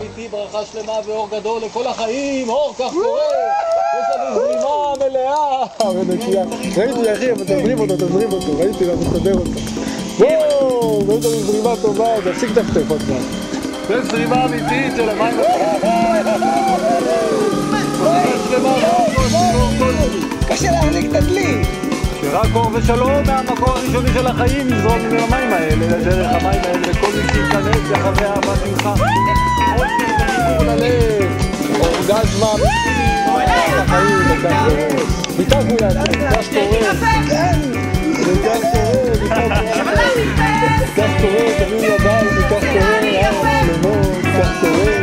אמיתי, ברכה שלמה ואור גדול לכל החיים, אור כך קורה, יש לנו זרימה מלאה. ראיתי אחי, אבל תזרים אותו, ראיתי לה מסתדר אותו. וואו, יש לנו זרימה טובה, תפסיק טפטף עוד פעם. זה זרימה אמיתית של המים. קשה להחזיק את הדלי. שרק אור ושלום מהמקור הראשוני של החיים יזרום מן המים האלה, לדרך המים האלה, וכל מי שיכנס יחווה אהבה שמחה. אושר וחיבור ללב, אורגזמה אמיתית, החיים וכך קורה. ביטחנו לעצמם, כך קורה. וכך קורה, תביאו ידיים, וכך קורה, שלמות, כך קורה.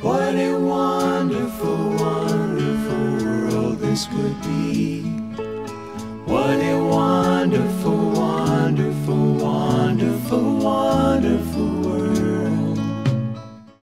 What a wonderful, wonderful world this would be. What a